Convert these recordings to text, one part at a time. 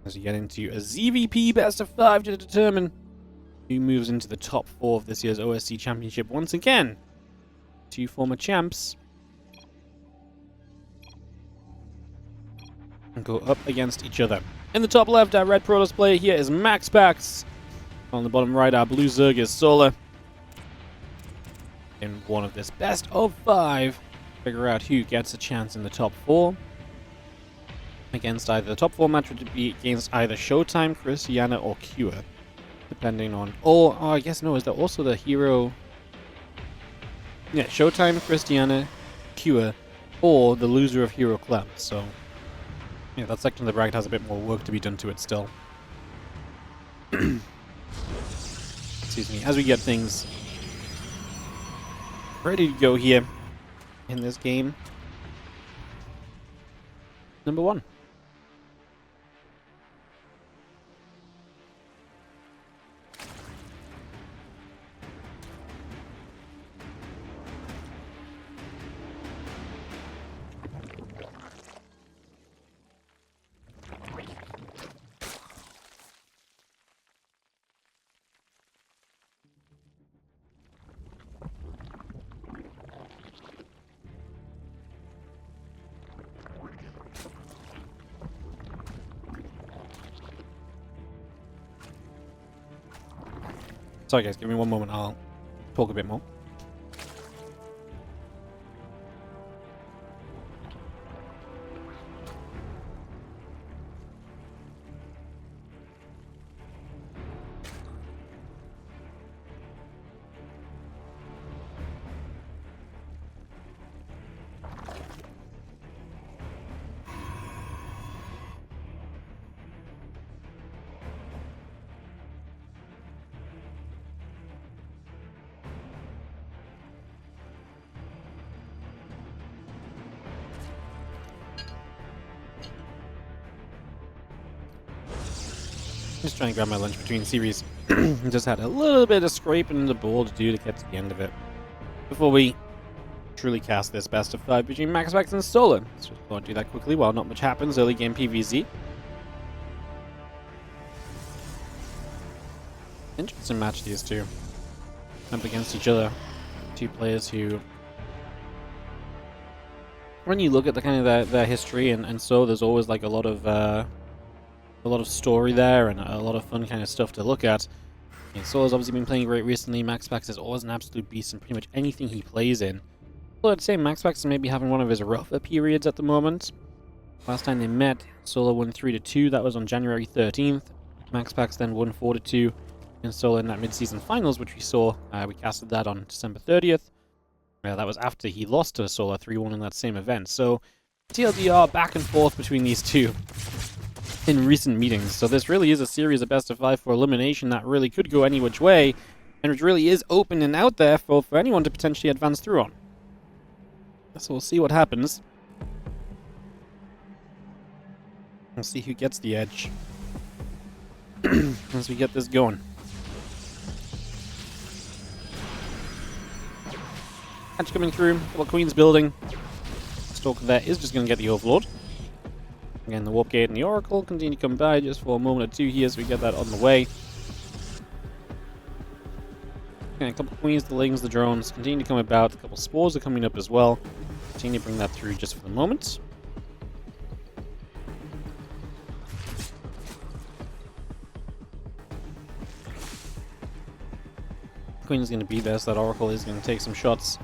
as we get into a ZvP best of 5 to determine who moves into the top 4 of this year's OSC Championship once again. Two former champs and go up against each other. In the top left, our red Protoss player here is MaxPax. On the bottom right, our blue Zerg is Solar. In one of this best of 5, figure out who gets a chance in the top 4. Against either the top 4 match would be against either Showtime, Christiana, or Cure. Depending on... Oh, I guess no, is there also the hero... Yeah, Showtime, Christiana, Cure, or the loser of Hero Club. So, yeah, that section of the bracket has a bit more work to be done to it still. Excuse me, as we get things ready to go here in this game. Number 1. Sorry guys, give me one moment, I'll talk a bit more. Just trying to grab my lunch between series. Just had a little bit of scraping in the bowl to do to get to the end of it before we truly cast this best of 5 between MaxPax and Solar. Let's just go and do that quickly while not much happens. Early game PvZ. Interesting match, these two up against each other. Two players who, when you look at the kind of their history and so, there's always like a lot of story there and a lot of fun kind of stuff to look at. And Solar's obviously been playing great recently. MaxPax is always an absolute beast in pretty much anything he plays in. Well, I'd say MaxPax is maybe having one of his rougher periods at the moment. Last time they met, Solar won 3-2. That was on January 13th. MaxPax then won 4-2 in Solar in that mid-season finals, which we saw. We casted that on December 30th. That was after he lost to Solar 3-1 in that same event. So, TLDR back and forth between these two in recent meetings. So this really is a series of best of 5 for elimination that really could go any which way, and which really is open and out there for anyone to potentially advance through on. So we'll see what happens. We'll see who gets the edge as we get this going. Edge coming through, couple of queens building. Stalker there is just going to get the Overlord. Again, the Warp Gate and the Oracle continue to come by just for a moment or two here, so we get that on the way. Okay, a couple of queens, the lings, the drones continue to come about. A couple of spores are coming up as well. Continue to bring that through just for the moment. Queen is going to be there, so that Oracle is going to take some shots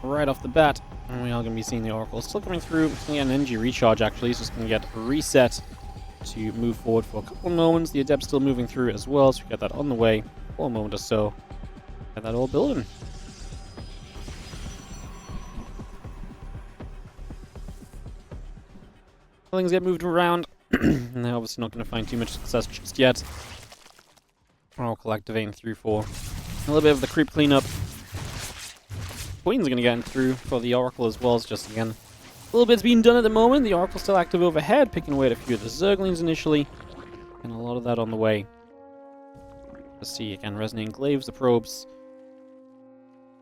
right off the bat. And we are going to be seeing the Oracle still coming through. It's going to get an energy recharge, actually. It's just going to get reset to move forward for a couple of moments. The Adept's still moving through as well, so we get that on the way for a moment or so. Get that all building. Things get moved around. And they're obviously not going to find too much success just yet. Oracle activating through for a little bit of the creep cleanup. Queen's going to get through for the Oracle as well. It's just, again, a little bit's being done at the moment. The Oracle's still active overhead, picking away at a few of the Zerglings initially. And a lot of that on the way. Let's see, again, Resonating Glaives, the probes.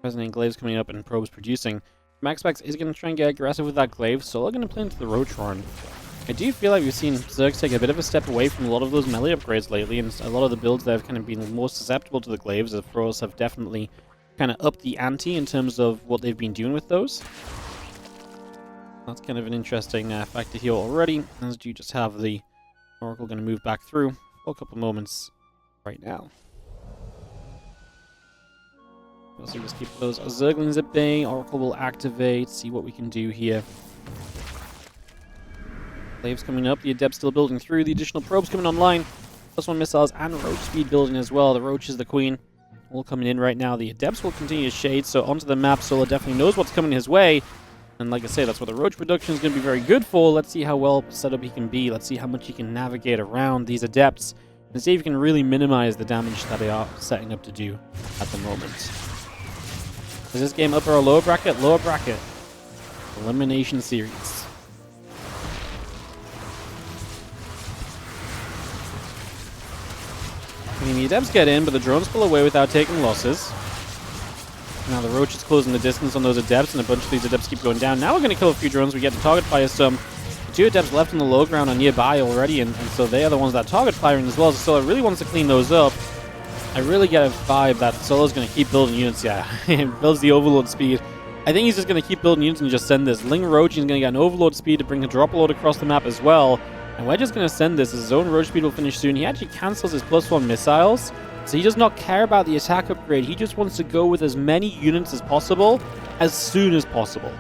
Resonating Glaives coming up and probes producing. MaxPax is going to try and get aggressive with that Glaive, so they're going to play into the Rotron. I do feel like we've seen Zergs take a bit of a step away from a lot of those melee upgrades lately, and a lot of the builds that have kind of been more susceptible to the glaives, the pros have definitely kind of upped the ante in terms of what they've been doing with those. That's kind of an interesting factor here already, as you just have the Oracle going to move back through for a couple moments right now. So just keep those Zerglings at bay. Oracle will activate, see what we can do here. Glaives coming up, the Adept still building through, the additional probes coming online. +1 missiles and Roach speed building as well. The Roach is the queen. All coming in right now. The Adepts will continue to shade, so onto the map. Solar definitely knows what's coming his way. And like I say, that's what the Roach production is going to be very good for. Let's see how well set up he can be. Let's see how much he can navigate around these Adepts. And see if he can really minimize the damage that they are setting up to do at the moment. Is this game upper or lower bracket? Lower bracket. Elimination series. I mean, the Adepts get in, but the drones pull away without taking losses. Now the Roach is closing the distance on those Adepts, and a bunch of these Adepts keep going down. Now we're going to kill a few drones. We get to target fire some. The 2 Adepts left on the low ground are nearby already, and so they are the ones that target firing as well. So Solar really wants to clean those up. I really get a vibe that Solar's going to keep building units. Yeah, he builds the Overlord speed. I think he's just going to keep building units and just send this. Ling Roach is going to get an Overlord speed to bring a drop load across the map as well. And we're just going to send this. His own Roach speed will finish soon. He actually cancels his +1 missiles. So he does not care about the attack upgrade. He just wants to go with as many units as possible, as soon as possible.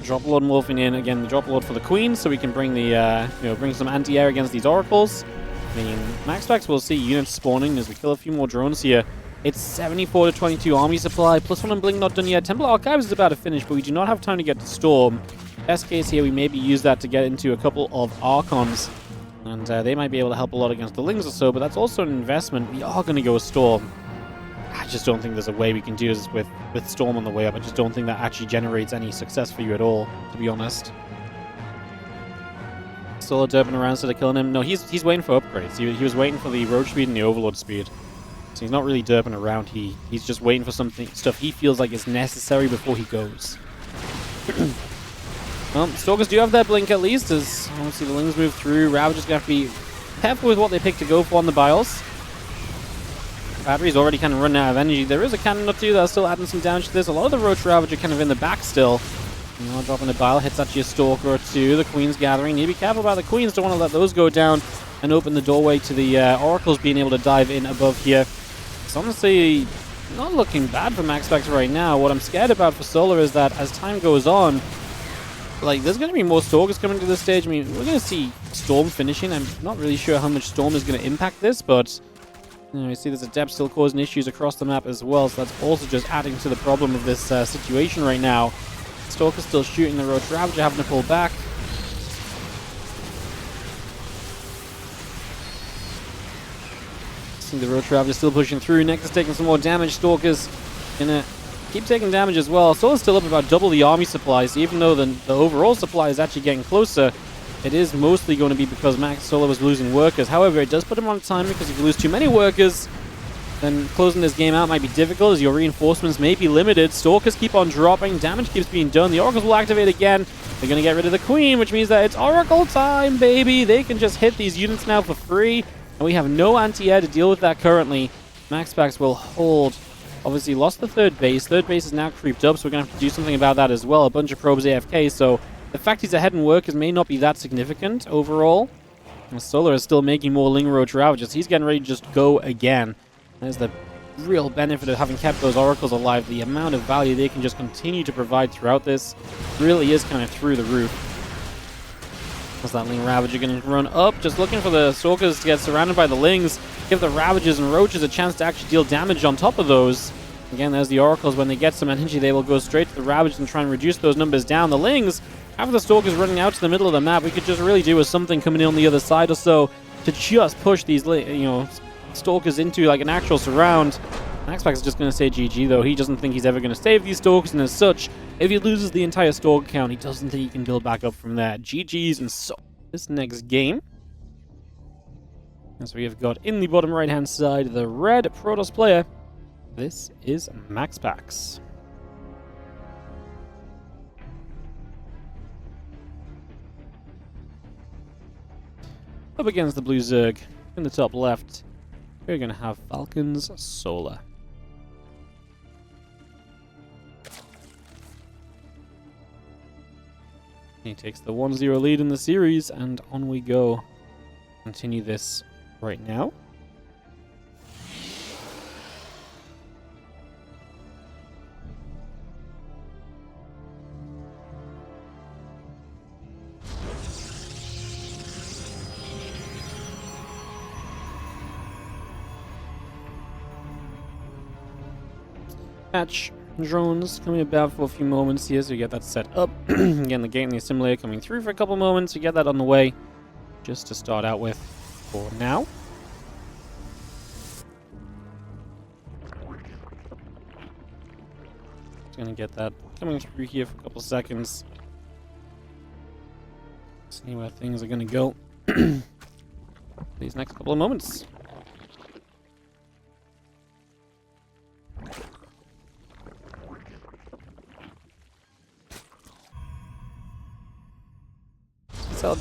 Drop Lord morphing in. Again, the Drop Lord for the Queen, so we can bring the, bring some anti-air against these Oracles. I mean, MaxPax will see units spawning as we kill a few more drones here. It's 74 to 22 army supply. +1 on Blink not done yet. Temple Archives is about to finish, but we do not have time to get to Storm. Best case here, we maybe use that to get into a couple of Archons. And they might be able to help a lot against the Lings or so, but that's also an investment. We are going to go Storm. I just don't think there's a way we can do this with Storm on the way up. I just don't think that actually generates any success for you at all, to be honest. Solar derping around instead of killing him. No, he's waiting for upgrades. He was waiting for the Roach speed and the Overlord speed. So he's not really derping around. He's just waiting for stuff he feels like is necessary before he goes. Well, Stalkers do have their blink at least, as I want to see the Lings move through. Ravager's going to have to be careful with what they pick to go for on the Biles. Battery's already kind of running out of energy. There is a cannon or two that's still adding some damage to this. A lot of the Roach Ravager kind of in the back still. You know, dropping a Bile, hits actually a Stalker or two. The Queen's gathering. Need to be careful about the Queens. Don't want to let those go down and open the doorway to the Oracles being able to dive in above here. It's honestly not looking bad for MaxPax right now. What I'm scared about for Solar is that as time goes on, like, there's going to be more Stalkers coming to this stage. I mean, we're going to see Storm finishing. I'm not really sure how much Storm is going to impact this, but you see there's Adept still causing issues across the map as well, so that's also just adding to the problem of this situation right now. Stalker's still shooting the Roach Ravager, having to pull back. See the Roach Ravager still pushing through. Next is taking some more damage. Stalker's gonna keep taking damage as well. Solar's still up about double the army supply, so even though the overall supply is actually getting closer, it is mostly going to be because Solar was losing workers. However, it does put him on time, because if you lose too many workers, then closing this game out might be difficult, as your reinforcements may be limited. Stalkers keep on dropping, damage keeps being done. The Oracles will activate again. They're going to get rid of the Queen, which means that it's Oracle time, baby! They can just hit these units now for free, and we have no anti-air to deal with that currently. MaxPax will hold. Obviously lost the third base. Third base is now creeped up, so we're going to have to do something about that as well. A bunch of probes AFK, so the fact he's ahead in workers may not be that significant overall. And Solar is still making more Ling Roach Ravagers. He's getting ready to just go again. There's the real benefit of having kept those Oracles alive. The amount of value they can just continue to provide throughout this really is kind of through the roof. What's that Ling Ravager going to run up? Just looking for the Stalkers to get surrounded by the Lings. Give the Ravagers and Roaches a chance to actually deal damage on top of those. Again, there's the Oracles. When they get some energy, they will go straight to the Ravagers and try and reduce those numbers down. The Lings, after the Stalkers running out to the middle of the map, we could just really do with something coming in on the other side or so to just push these, Stalkers into like an actual surround. MaxPax is just going to say GG, though. He doesn't think he's ever going to save these Stalkers, and as such, if he loses the entire Stalker count, he doesn't think he can build back up from that. GG's, and so this next game, as we have got in the bottom right-hand side, the red Protoss player. This is MaxPax. Up against the blue Zerg in the top left, we're going to have Falcons Solar. He takes the 1-0 lead in the series, and on we go. Continue this right now. Patch drones coming about for a few moments here, so we get that set up. Again, the gate and the assimilator coming through for a couple moments. We get that on the way, just to start out with for now. Just gonna get that coming through here for a couple seconds. See where things are gonna go these next couple of moments.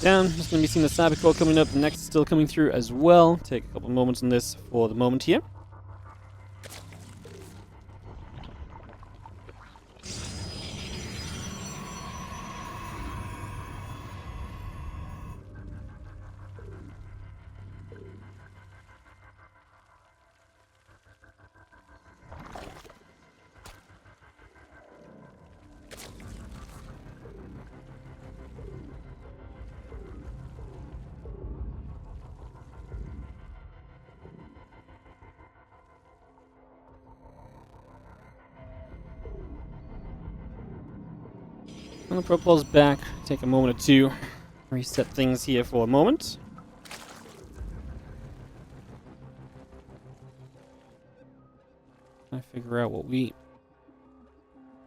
Down. Just going to be seeing the cyber core coming up next, still coming through as well. Take a couple moments on this for the moment here. I'm going to propulse back, take a moment or two, reset things here for a moment. I figure out what we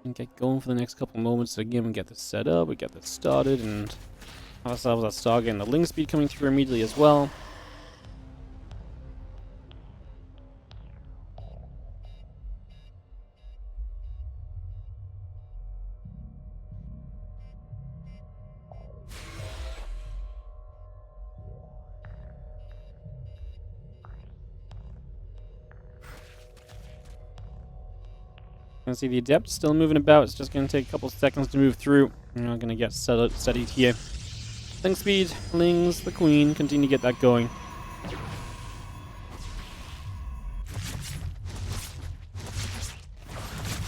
can get going for the next couple moments. So again, we get this set up, we get this started, and have ourselves that Stargate and the link speed coming through immediately as well. You can see the Adept still moving about. It's just going to take a couple seconds to move through. We're not going to get steadied here. Link speed, Lings, the Queen, continue to get that going.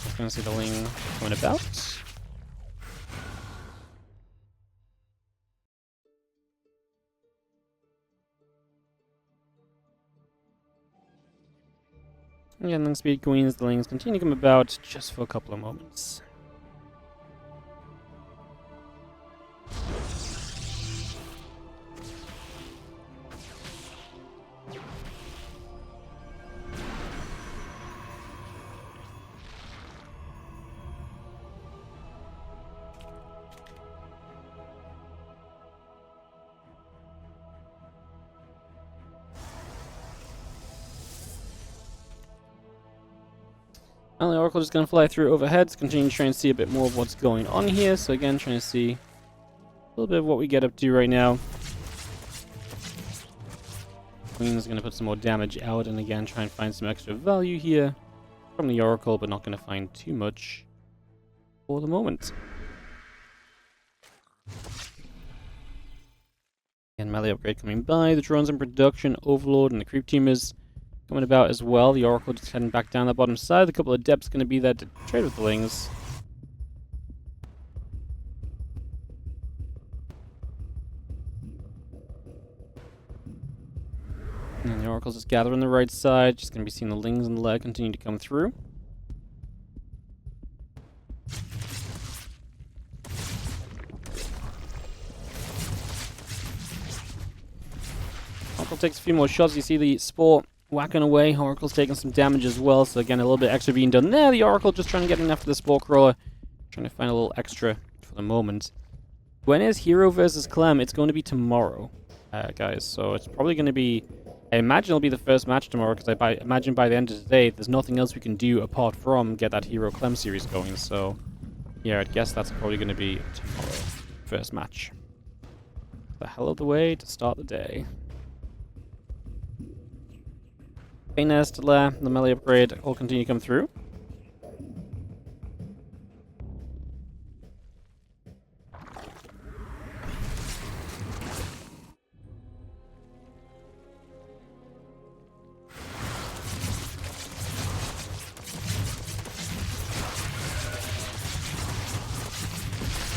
Just going to see the Ling going about. Again, Link speed, Queens, the Lings continue to come about just for a couple of moments. And the Oracle just going to fly through overhead, continue to try and see a bit more of what's going on here. So again, trying to see a little bit of what we get up to right now. Queen's going to put some more damage out, and again, try and find some extra value here from the Oracle, but not going to find too much for the moment. Again, melee upgrade coming by, the drones in production, Overlord, and the creep teamers coming about as well. The Oracle just heading back down the bottom side. A couple of Adepts going to be there to trade with the Lings. And the Oracle's just gathering the right side. Just going to be seeing the Lings and the leg continue to come through. Oracle takes a few more shots. You see the Spore whacking away. Oracle's taking some damage as well, so again, a little bit extra being done there. The Oracle just trying to get enough for the Spore Crawler. Trying to find a little extra for the moment. When is Hero versus Clem? It's going to be tomorrow, guys. So it's probably going to be... I imagine it'll be the first match tomorrow, because I imagine by the end of the day, there's nothing else we can do apart from get that Hero Clem series going. So, yeah, I guess that's probably going to be tomorrow. First match. The hell of the way to start the day. Bane Nest, the melee upgrade all continue to come through.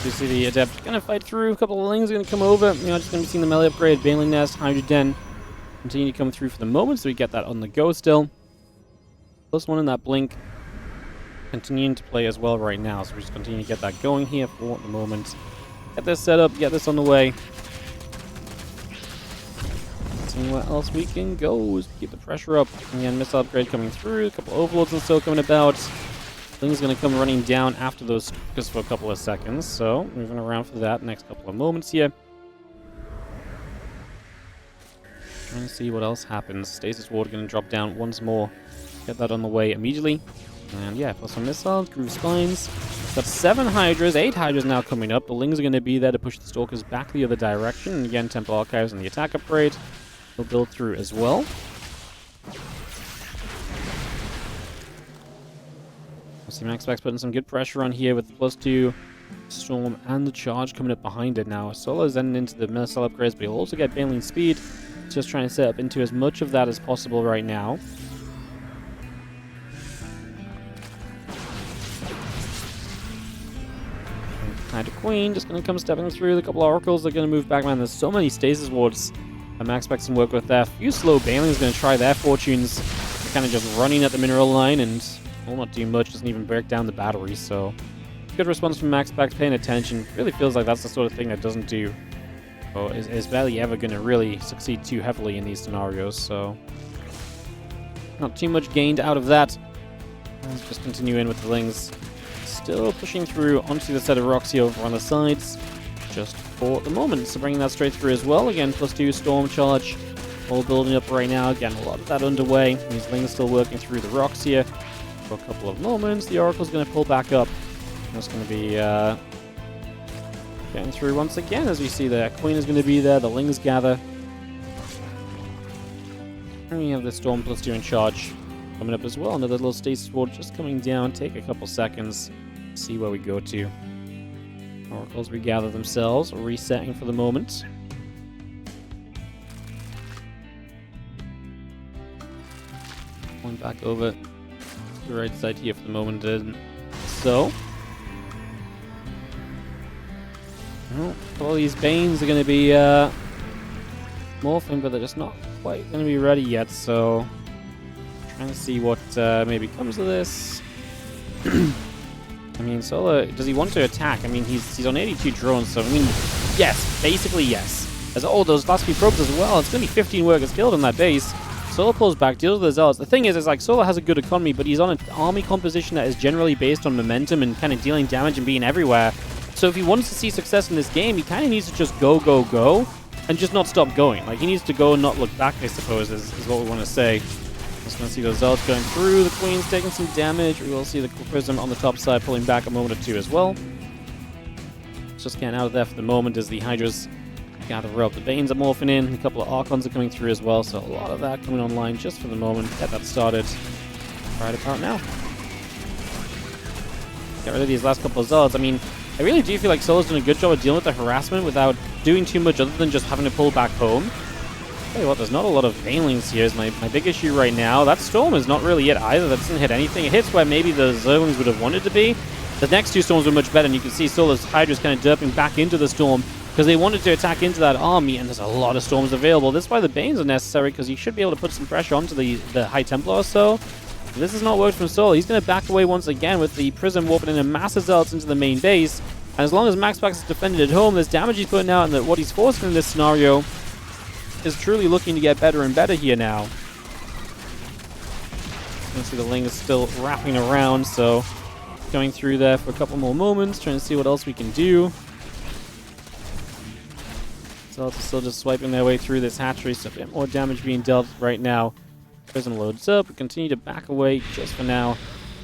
You see the Adept gonna fight through. A couple of Lings are gonna come over. You know, just gonna be seeing the melee upgrade. Baneling Nest, Hydra Den continue to come through for the moment, so we get that on the go still. Plus one in that Blink continuing to play as well right now, so we just continue to get that going here for the moment. Get this set up, get this on the way. Seeing where else we can go. Keep the pressure up. Again, missile upgrade coming through. A couple overlords and so coming about. Thing's going to come running down after those just for a couple of seconds, so moving around for that next couple of moments here. Trying to see what else happens. Stasis Ward going to drop down once more. Get that on the way immediately. And yeah, plus some missiles, Groove Spines. Got 7 Hydras, 8 Hydras now coming up. The Lings are going to be there to push the Stalkers back the other direction. And again, Temple Archives and the attack upgrade will build through as well. See MaxPax putting some good pressure on here with the +2 Storm and the charge coming up behind it now. Solo's ending into the missile upgrades, but he'll also get Baneling speed. Just trying to set up into as much of that as possible right now. Hydra Queen just going to come stepping through. The couple of Oracles are going to move back. Man, there's so many Stasis Wards that MaxPax can work with there. A few slow Banelings going to try their fortunes. They're kind of just running at the mineral line and will not do much, doesn't even break down the battery, so good response from MaxPax, paying attention. Really feels like that's the sort of thing that doesn't do, or is barely ever going to really succeed too heavily in these scenarios, so not too much gained out of that. Let's just continue in with the Lings. Still pushing through onto the set of rocks here over on the sides, just for the moment. So bringing that straight through as well. Again, +2 Storm Charge, all building up right now. Again, a lot of that underway. These Lings still working through the rocks here. For a couple of moments, the Oracle's going to pull back up. That's going to be getting through once again, as we see there. Queen is going to be there, the Lings gather. And we have the Storm +2 in charge coming up as well. Another little Stasis Ward just coming down. Take a couple seconds, see where we go to. Oracles regather themselves, resetting for the moment. Going back over the right side here for the moment, and so all these Banes are going to be morphing, but they're just not quite going to be ready yet, so trying to see what maybe comes of this. I mean, Solo, does he want to attack? I mean, he's on 82 drones, so I mean, yes, basically yes. As all those last few probes as well, it's going to be 15 workers killed on that base. Solo pulls back, deals with the Zealots. The thing is like Solo has a good economy, but he's on an army composition that is generally based on momentum and kind of dealing damage and being everywhere. So if he wants to see success in this game, he kind of needs to just go, and just not stop going. Like, he needs to go and not look back, I suppose, is what we want to say. Just going to see those Zealots going through. The Queen's taking some damage. We will see the Prism on the top side pulling back a moment or two as well. Just getting out of there for the moment as the Hydras gather up. The Banes are morphing in. A couple of Archons are coming through as well, so a lot of that coming online just for the moment. Get that started right about now. Get rid of these last couple of Zealots. I mean, I really do feel like Solo's done a good job of dealing with the harassment without doing too much other than just having to pull back home. Tell you what, there's not a lot of Banelings here is my big issue right now. That Storm is not really it either. That doesn't hit anything. It hits where maybe the Zerglings would have wanted to be. The next two Storms were much better, and you can see Solo's Hydra's kind of derping back into the Storm because they wanted to attack into that army, and there's a lot of Storms available. That's why the Banes are necessary, because you should be able to put some pressure onto the High Templar or so. This has not worked from Solo. He's going to back away once again with the Prism warping in a massive Zealots into the main base. And as long as MaxPax is defended at home, this damage he's putting out and what he's forcing in this scenario is truly looking to get better and better here now. You can see the Ling is still wrapping around, so going through there for a couple more moments, trying to see what else we can do. Zealots are still just swiping their way through this hatchery, so a bit more damage being dealt right now. Prism loads up. We continue to back away just for now.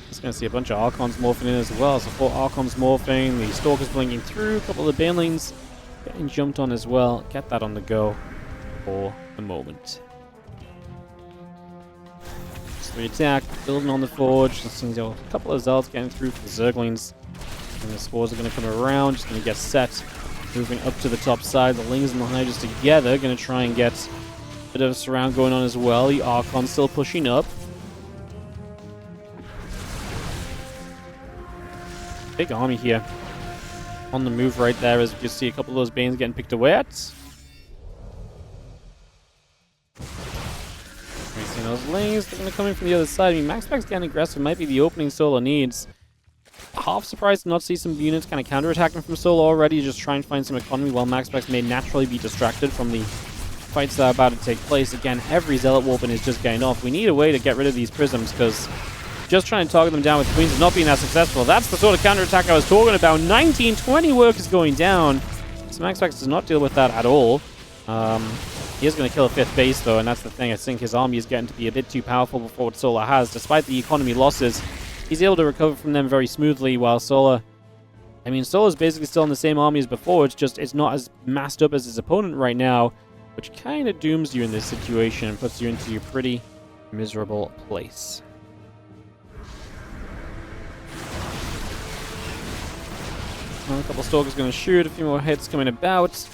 Just going to see a bunch of Archons morphing in as well. So 4 Archons morphing, the Stalkers blinking through, a couple of Banelings getting jumped on as well. Get that on the go for the moment. So the attack, building on the forge. Just seems a couple of Zealots getting through for the Zerglings. And the spores are going to come around, just going to get set. Moving up to the top side. The Lings and the Hydras together. Going to try and get a bit of a surround going on as well. The Archon still pushing up. Big army here. On the move right there, as you can see a couple of those Banes getting picked away at. We've seen those Lings. They're going to come in from the other side. I mean, MaxPax getting aggressive might be the opening Solo needs. Half surprised to not see some units kind of counterattacking from Solo already, just trying to find some economy while MaxPax may naturally be distracted from the fights that are about to take place. Again, every Zealot Warping is just getting off. We need a way to get rid of these Prisms, because just trying to target them down with Queens is not being that successful. That's the sort of counterattack I was talking about. 19-20 work is going down. So MaxPax does not deal with that at all. He is going to kill a 5th base, though, and that's the thing. I think his army is getting to be a bit too powerful for what Solar has. Despite the economy losses, he's able to recover from them very smoothly, while Solar... I mean, Solar's basically still in the same army as before. It's just, it's not as massed up as his opponent right now, which kind of dooms you in this situation and puts you into a pretty miserable place. Well, a couple Stalkers going to shoot, a few more hits coming about. So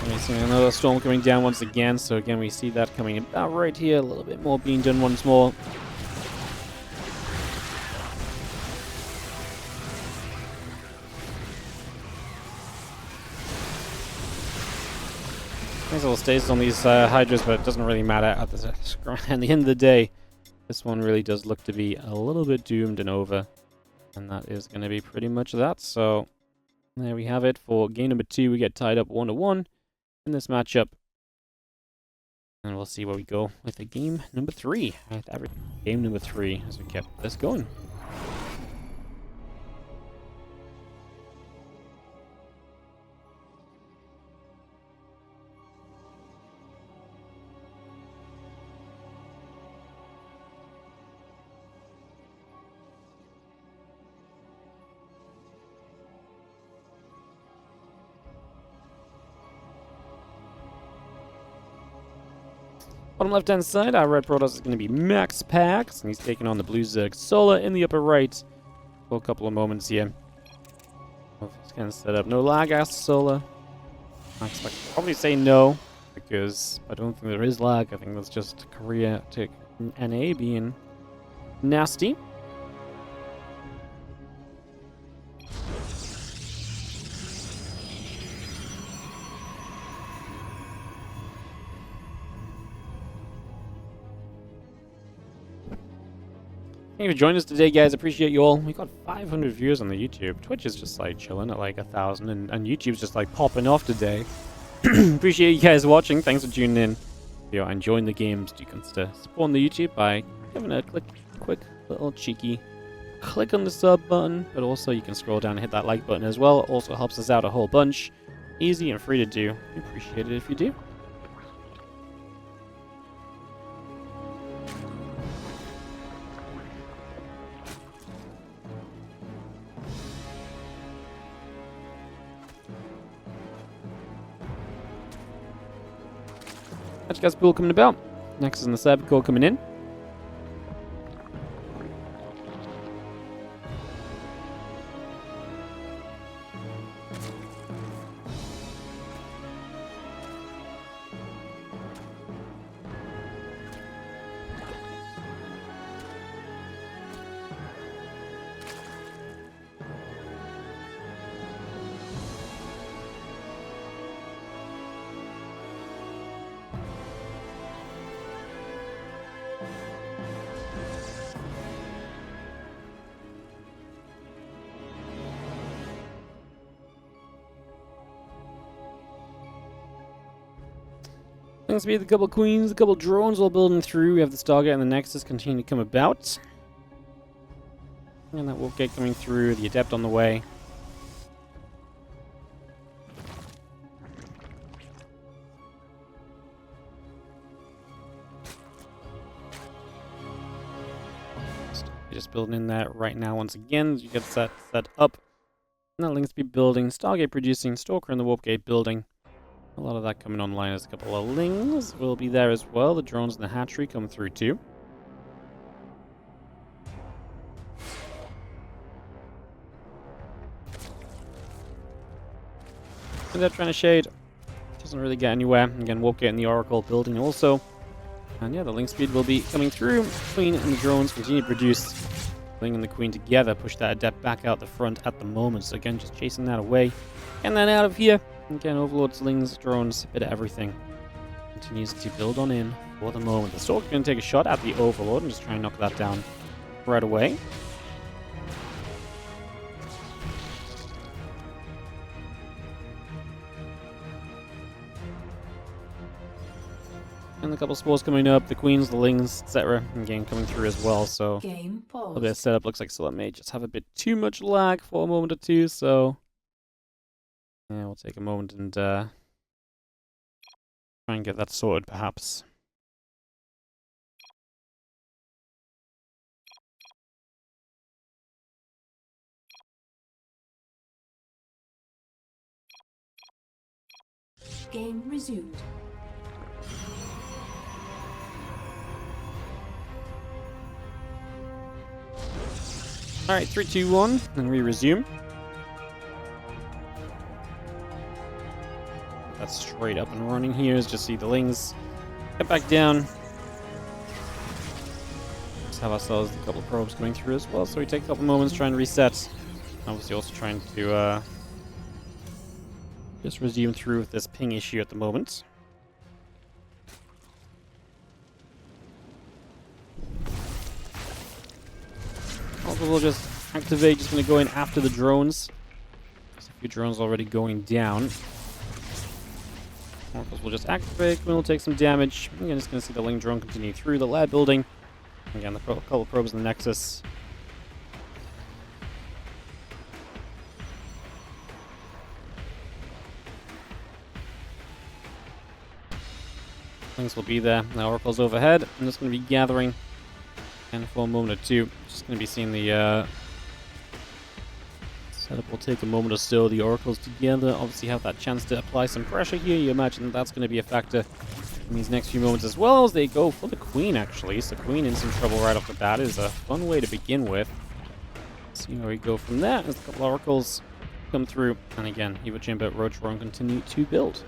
we see another storm coming down once again, so again we see that coming about right here, a little bit more being done once more. Nice little stasis on these Hydras, but it doesn't really matter at the end of the day. This one really does look to be a little bit doomed and over. And that is going to be pretty much that. So there we have it for game number 2. We get tied up 1-1 in this matchup. And we'll see where we go with the game number 3. Game number 3 as we kept this going. Bottom left-hand side, our red Protoss is going to be MaxPax, and he's taking on the blue Zerg Solar in the upper right for a couple of moments here. Just kind of set up. No lag, asked Solar. MaxPax probably say no, because I don't think there is lag. I think that's just Korea to NA being nasty. Thank you for joining us today, guys. Appreciate you all. We got 500 viewers on the YouTube. Twitch is just like chilling at like 1,000, and YouTube's just like popping off today. Appreciate you guys watching. Thanks for tuning in. If you're enjoying the games, you can support the YouTube by giving a quick little cheeky click on the sub button, but also you can scroll down and hit that like button as well. It also helps us out a whole bunch. Easy and free to do. We appreciate it if you do. Gas pool coming about. Next is in the Cyber Core coming in. Thanks to be a couple of Queens, a couple of drones all building through. We have the Stargate and the Nexus continue to come about. And that Wolf Gate coming through, the Adept on the way. just building in there right now once again. You get set up. And that Link Speed building, Stargate producing, Stalker and the Warp Gate building. A lot of that coming online as a couple of Lings will be there as well. The drones and the hatchery come through too. And they're trying to shade. Doesn't really get anywhere. Again, Warp Gate and the Oracle building also. And yeah, the Link Speed will be coming through. Queen and the drones continue to produce. Ling and the Queen together push that Adept back out the front at the moment. So again, just chasing that away. And then out of here. Again, Overlords, Lings, drones, bit of everything. Continues to build on in for the moment. The Stalker's going to take a shot at the Overlord and just try and knock that down right away. And a couple spores coming up, the Queens, the Lings, etc. Again, coming through as well, so Game a little bit of setup. Looks like Scylla may just have a bit too much lag for a moment or two, so yeah, we'll take a moment and try and get that sorted, perhaps. Game resumed. Alright, 3, 2, 1, and we resume. That's straight up and running here. As just see the Lings get back down. Just have ourselves a couple of probes coming through as well, so we take a couple moments, try and reset. Obviously also trying to just resume through with this ping issue at the moment. Also, we'll just activate, just going to go in after the drones. There's a few drones already going down. Oracles will just activate, Queen will take some damage. Again, just going to see the Ling drone continue through the lab building. Again, the couple of probes in the Nexus. Lings will be there. The Oracle's overhead. I'm just going to be gathering. And for a moment or two, just going to be seeing the setup will take a moment or so. The Oracles together obviously have that chance to apply some pressure here. You imagine that's going to be a factor in these next few moments as well, as they go for the Queen, actually. So Queen in some trouble right off the bat is a fun way to begin with. See where we go from there as a couple of Oracles come through. And again, Evo Chamber, Roach Run continue to build.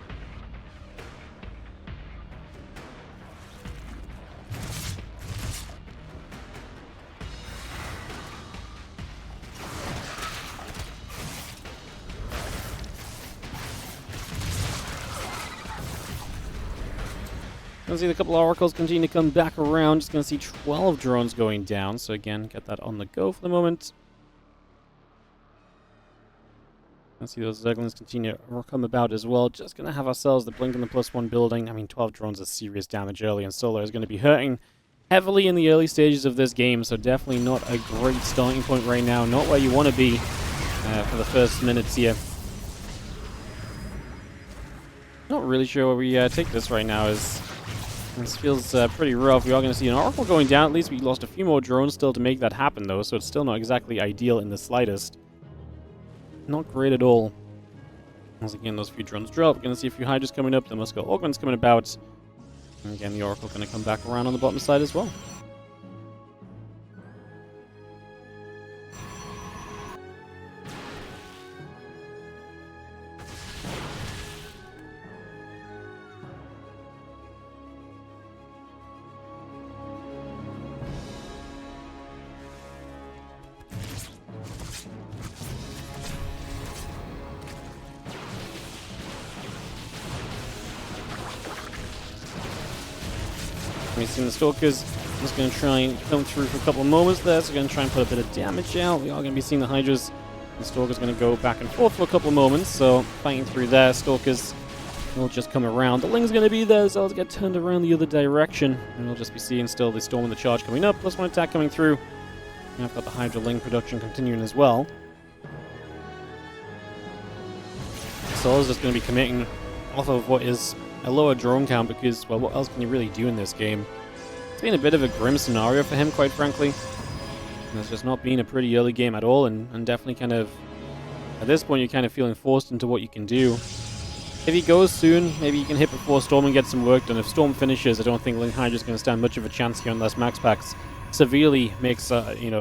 Gonna see a couple of Oracles continue to come back around. Just gonna see 12 drones going down. So again, get that on the go for the moment. Gonna see those Zerglings continue to come about as well. Just gonna have ourselves the Blink and the +1 building. I mean, 12 drones is serious damage early, and Solar is gonna be hurting heavily in the early stages of this game. So definitely not a great starting point right now. Not where you want to be for the first minutes here. Not really sure where we take this right now. This feels pretty rough. We are going to see an Oracle going down. At least we lost a few more drones still to make that happen, though, so it's still not exactly ideal in the slightest. Not great at all. Once again, those few drones drop. We're going to see a few Hydras coming up. The Musco Augments coming about. And again, the Oracle going to come back around on the bottom side as well. We've seen the Stalkers just going to try and come through for a couple of moments there, so we're going to try and put a bit of damage out. We are going to be seeing the Hydras. The Stalker's going to go back and forth for a couple of moments, so fighting through there. Stalkers will just come around. The Ling's going to be there, so let's get turned around the other direction, and we'll just be seeing still the Storm and the Charge coming up, +1 attack coming through. And I've got the Hydra Ling production continuing as well. Solar's just going to be committing off of what is a lower drone count because, well, what else can you really do in this game? It's been a bit of a grim scenario for him, quite frankly. And it's just not been a pretty early game at all, and definitely kind of, at this point, you're kind of feeling forced into what you can do. If he goes soon, maybe you can hit before Storm and get some work done. If Storm finishes, I don't think Ling Hydra's going to stand much of a chance here unless MaxPax severely makes,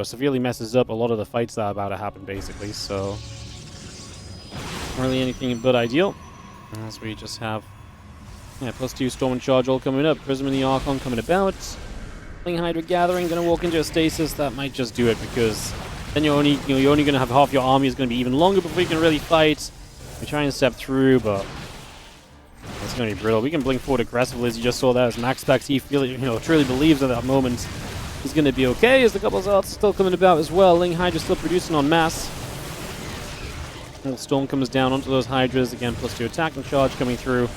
severely messes up a lot of the fights that are about to happen, basically. So, not really anything but ideal. As we just have, +2 Storm and Charge all coming up. Prism and the Archon coming about. Ling Hydra gathering, going to walk into a stasis. That might just do it, because then you're only going to have half your army is going to be even longer before you can really fight. We're trying to step through, but it's going to be brittle. We can blink forward aggressively, as you just saw that, as MaxPax, he truly believes at that moment he's going to be okay, as the couple of zealots still coming about as well. Ling Hydra still producing on mass. Little Storm comes down onto those Hydras, again, +2 attack and charge coming through.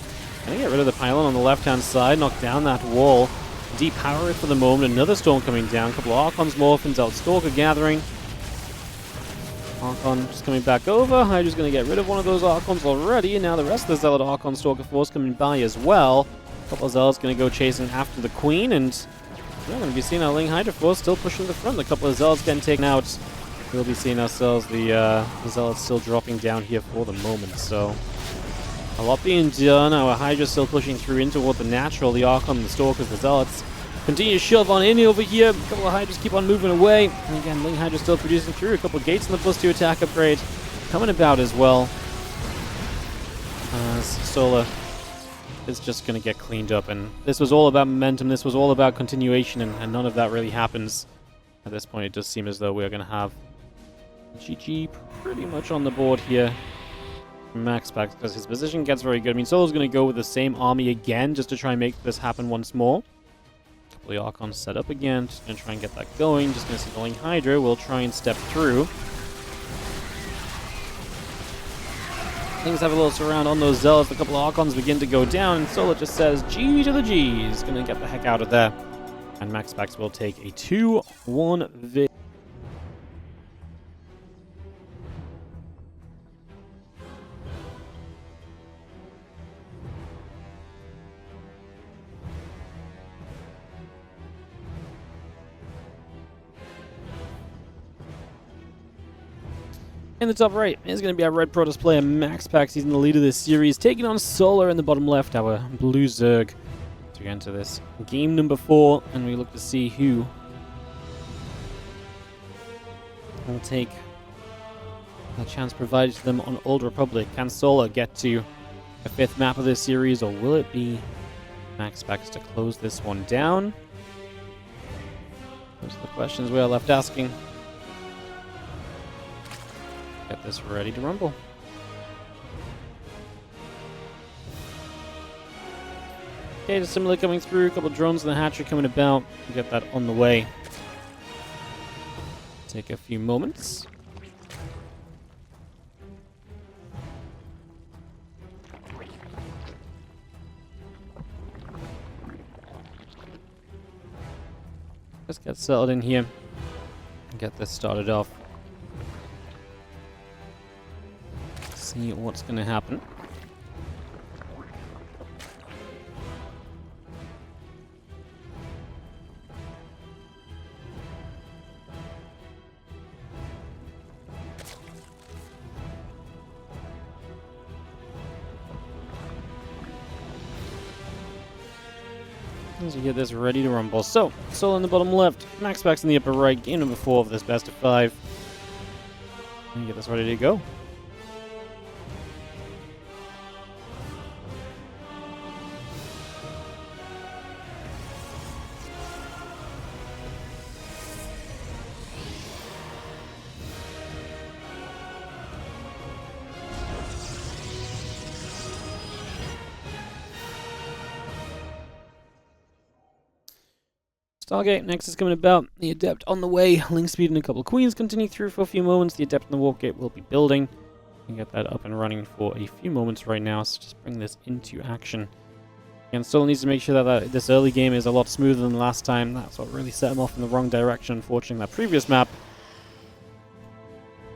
Gonna get rid of the pylon on the left-hand side, knock down that wall. Deep power it for the moment, another Storm coming down, a couple of Archons, Morphins out, Stalker gathering. Archon just coming back over. Hydra's going to get rid of one of those Archons already, and now the rest of the Zealot Archon Stalker force coming by as well. A couple of Zealots going to go chasing after the Queen, and we're going to be seeing our Ling Hydra force still pushing the front. A couple of Zealots getting taken out. We'll be seeing ourselves the Zealots still dropping down here for the moment, so a lot being done. Our Hydra still pushing through in toward the natural, the Archon, the Stalkers, the Zealots. Continue to shove on in over here. A couple of Hydras keep on moving away. And again, Ling Hydra still producing through. A couple of gates in the +2 attack upgrade coming about as well. Solar is just going to get cleaned up. And this was all about momentum. This was all about continuation. And none of that really happens. At this point, it does seem as though we're going to have GG pretty much on the board here. MaxPax, because his position gets very good. I mean, Solar's going to go with the same army again just to try and make this happen once more. The Archons set up again, just going to try and get that going. Just going to see the Ling Hydra. We'll try and step through. Things have a little surround on those Zealots. A couple of Archons begin to go down, and Solar just says, G to the G's. Going to get the heck out of there. And MaxPax will take a 2-1 victory. In the top right is going to be our Red Protoss player, MaxPax. He's in the lead of this series, taking on Solar in the bottom left, our Blue Zerg. So we enter this game number 4, and we look to see who will take the chance provided to them on Old Republic. Can Solar get to a 5th map of this series, or will it be MaxPax to close this one down? Those are the questions we are left asking. Get this ready to rumble. Okay, just similar coming through. A couple of drones in the hatchery coming about. We'll get that on the way. Take a few moments. Just get settled in here and get this started off. See what's going to happen. As we get this ready to rumble. So, Solar in the bottom left, MaxPax in the upper right, game number 4 of this best of 5. And get this ready to go. Stargate next is coming about. The Adept on the way. Link Speed and a couple of Queens continue through for a few moments. The Adept and the Warp Gate will be building. We get that up and running for a few moments right now, so just bring this into action. Again, still needs to make sure that this early game is a lot smoother than last time. That's what really set him off in the wrong direction, unfortunately, that previous map.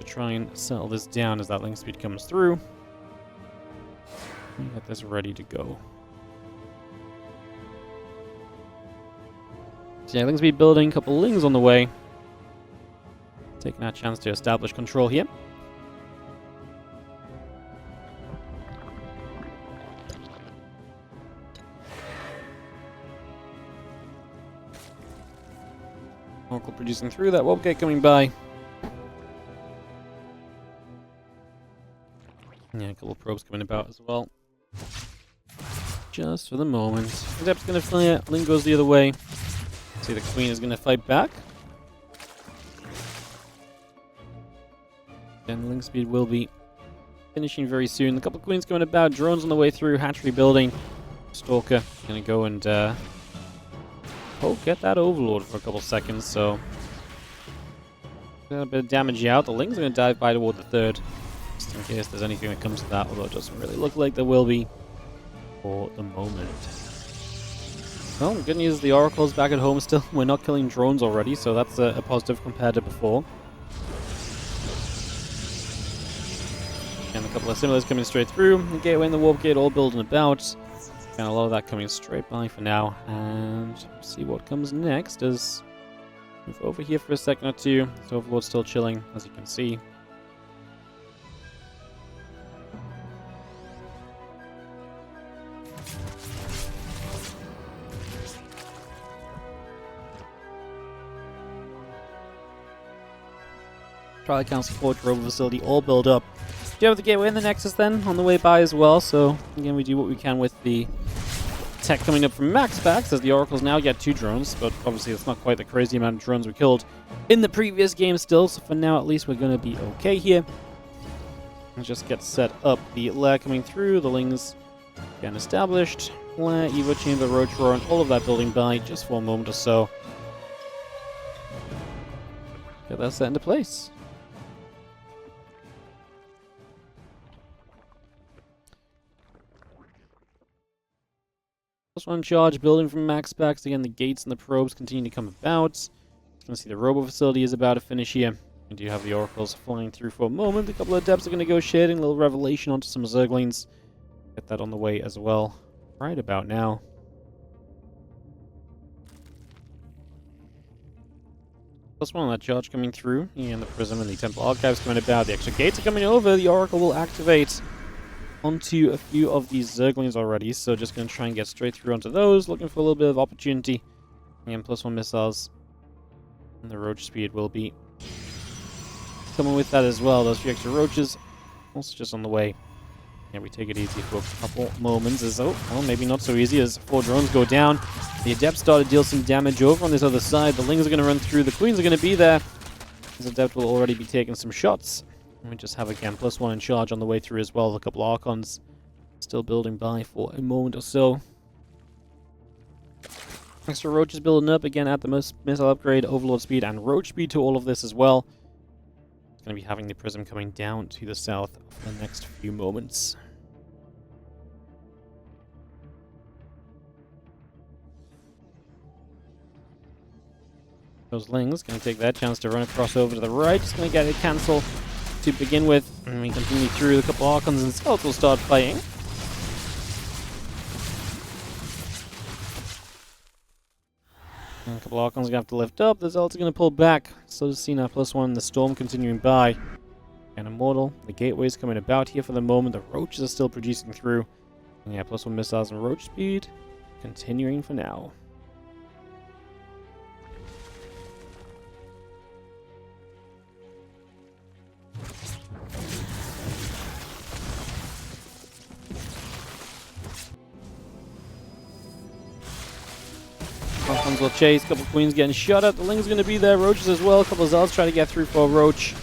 To try and settle this down as that Link Speed comes through. And get this ready to go. So yeah, Link Speed building, a couple Lings on the way. taking our chance to establish control here. Oracle producing through that warp gate coming by. Yeah, a couple of probes coming about as well. Just for the moment. Adept's going to fire. Link goes the other way. See, the Queen is going to fight back. And Link speed will be finishing very soon. A couple of Queens coming about. Drones on the way through. Hatchery building. Stalker going to go and poke at that Overlord for a couple seconds. So, got a bit of damage out. The Link's going to dive by toward the third. Just in case there's anything that comes to that, although it doesn't really look like there will be for the moment. Well, the good news is the Oracle's back at home still. We're not killing drones already, so that's a positive compared to before. And a couple of similars coming straight through. The gateway and the warp gate all building about. And a lot of that coming straight by for now. And see what comes next as move over here for a second or two. So Overlord's still chilling, as you can see. Trial Council Forge Rover Facility all build up. Do you have the gateway and the Nexus then on the way by as well? So again, we do what we can with the tech coming up from MaxPax as the Oracles now get 2 drones, but obviously it's not quite the crazy amount of drones we killed in the previous game still. So for now, at least we're going to be okay here. Let's just get set up. The lair coming through, the Lings getting established. Lair, Evo Chamber, Roach Roar, and all of that building by just for a moment or so. Get that set into place. One charge building from MaxPax. Again, the gates and the probes continue to come about. Just going to see the robo facility is about to finish here. We do have the Oracles flying through for a moment. A couple of Adepts are going to go shading. A little revelation onto some Zerglings. Get that on the way as well. Right about now. Plus one on that charge coming through. And the Prism and the Temple Archives coming about. The extra gates are coming over. The Oracle will activate onto a few of these Zerglings already, so just going to try and get straight through onto those, looking for a little bit of opportunity. Again, +1 missiles. And the Roach speed will be coming with that as well. Those few extra Roaches also just on the way. Yeah, we take it easy for a couple moments as, oh, well, maybe not so easy as 4 drones go down. The Adepts start to deal some damage over on this other side. The Lings are going to run through. The Queens are going to be there. This Adept will already be taking some shots. And we just have, again, +1 in charge on the way through as well. A couple of Archons still building by for a moment or so. Extra Roaches building up, again, at the missile upgrade, Overlord speed, and Roach speed to all of this as well. It's going to be having the Prism coming down to the south for the next few moments. Those Lings going to take that chance to run across over to the right. Just going to get it cancel to begin with, and we continue through. A couple of Archons and Scouts will start fighting. And a couple of Archons are going to have to lift up. The Zealots are going to pull back. So does Cena +1, the Storm continuing by. And Immortal, the Gateway's coming about here for the moment. The Roaches are still producing through. And yeah, +1 missiles and Roach speed continuing for now. Archons will chase, couple of Queens getting shot at. The Ling's going to be there, Roaches as well. A couple of Zealots trying to get through for a Roach.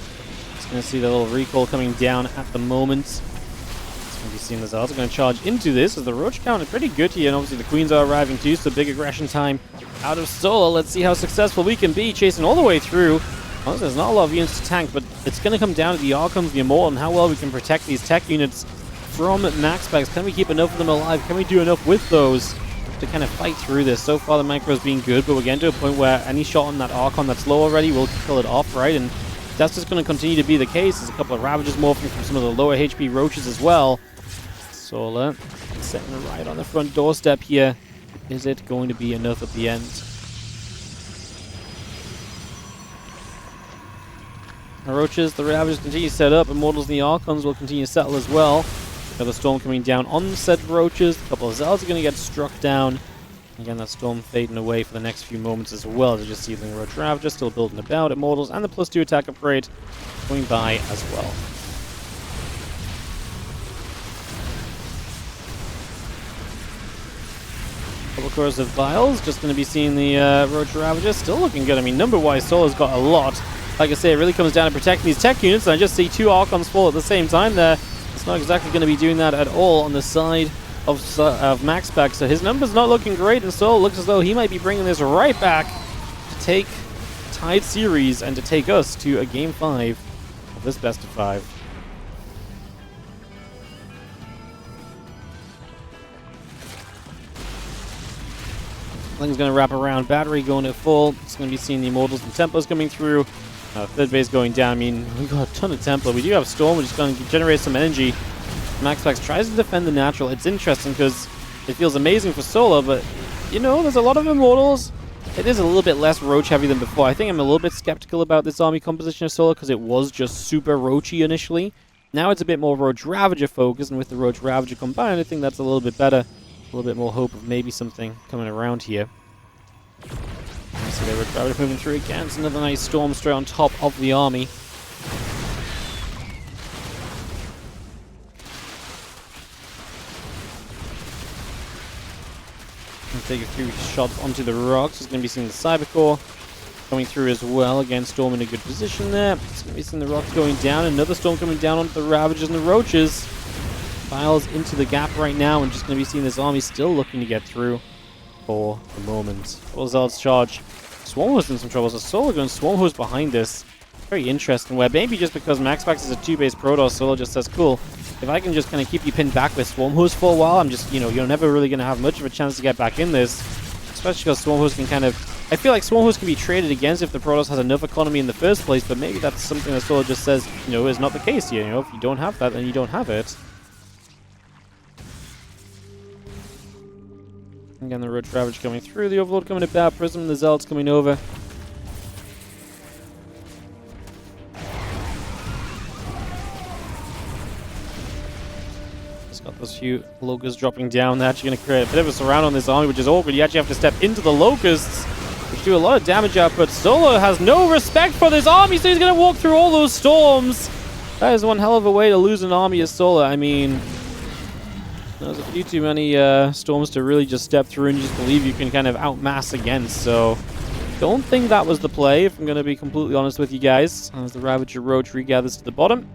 Just going to see the little recoil coming down at the moment. Just going to be seeing the Zealots are going to charge into this as the Roach count is pretty good here, and obviously the Queens are arriving too, so big aggression time out of Sola. Let's see how successful we can be, chasing all the way through. Well, there's not a lot of units to tank, but it's going to come down to the Archons, the Immortal, and how well we can protect these tech units from MaxPax. Can we keep enough of them alive? Can we do enough with those to kind of fight through this? So far the micro's been good, but we're getting to a point where any shot on that Archon that's low already will kill it off, right? And that's just going to continue to be the case. There's a couple of Ravages morphing from some of the lower HP Roaches as well. Solar setting right on the front doorstep here. Is it going to be enough at the end? The Roaches, the Ravagers continue to set up. Immortals and the Archons will continue to settle as well. Got the Storm coming down on said Roaches. A couple of Zealots are going to get struck down. Again, that Storm fading away for the next few moments as well. As you just see the Roach Ravager still building about. Immortals and the +2 attack upgrade going by as well. Couple of Corrosive Vials, just going to be seeing the Roach Ravager still looking good. I mean, number-wise, Solo's got a lot. Like I say, it really comes down to protecting these tech units, and I just see 2 Archons fall at the same time there. It's not exactly going to be doing that at all on the side of MaxPax, so his number's not looking great, and Solo looks as though he might be bringing this right back to take Tide Series and to take us to a Game 5 of this best of 5. Thing's going to wrap around. Battery going at full. It's going to be seeing the Immortals and Tempors coming through. Third base going down. I mean, we got a ton of Templar. We do have Storm, which is going to generate some energy. MaxPax tries to defend the natural. It's interesting because it feels amazing for Solo, but, you know, there's a lot of Immortals. It is a little bit less Roach heavy than before. I think I'm a little bit skeptical about this army composition of Solo because it was just super Roachy initially. Now it's a bit more Roach Ravager focused, and with the Roach Ravager combined, I think that's a little bit better. A little bit more hope of maybe something coming around here. See the Roach Ravager moving through again. It's another nice Storm straight on top of the army. Take a few shots onto the rocks. It's going to be seeing the Cybercore coming through as well. Again, Storm in a good position there. It's going to be seeing the rocks going down. Another Storm coming down onto the Ravagers and the Roaches. Files into the gap right now, and just going to be seeing this army still looking to get through for the moment. All Zealots charge. Swarmhost in some trouble, so Solo going Swarmhost behind this. Very interesting, where maybe just because MaxPax is a 2-base Protoss, Solo just says, cool, if I can just kind of keep you pinned back with Swarmhost for a while, I'm just, you know, you're never really going to have much of a chance to get back in this. Especially because Swarmhost can kind of... I feel like Swarmhost can be traded against if the Protoss has enough economy in the first place, but maybe that's something that Solo just says, you know, is not the case here. You know, if you don't have that, then you don't have it. Again, the Roach Ravage coming through, the Overlord coming about, Prism and the Zealots coming over. Just got those few Locusts dropping down. They're actually going to create a bit of a surround on this army, which is awkward. You actually have to step into the Locusts, which do a lot of damage output. Solo has no respect for this army, so he's going to walk through all those storms. That is one hell of a way to lose an army as Solo. I mean... there's a few too many storms to really just step through and just believe you can kind of outmass against, so don't think that was the play, if I'm going to be completely honest with you guys. As the Ravager Roach regathers to the bottom.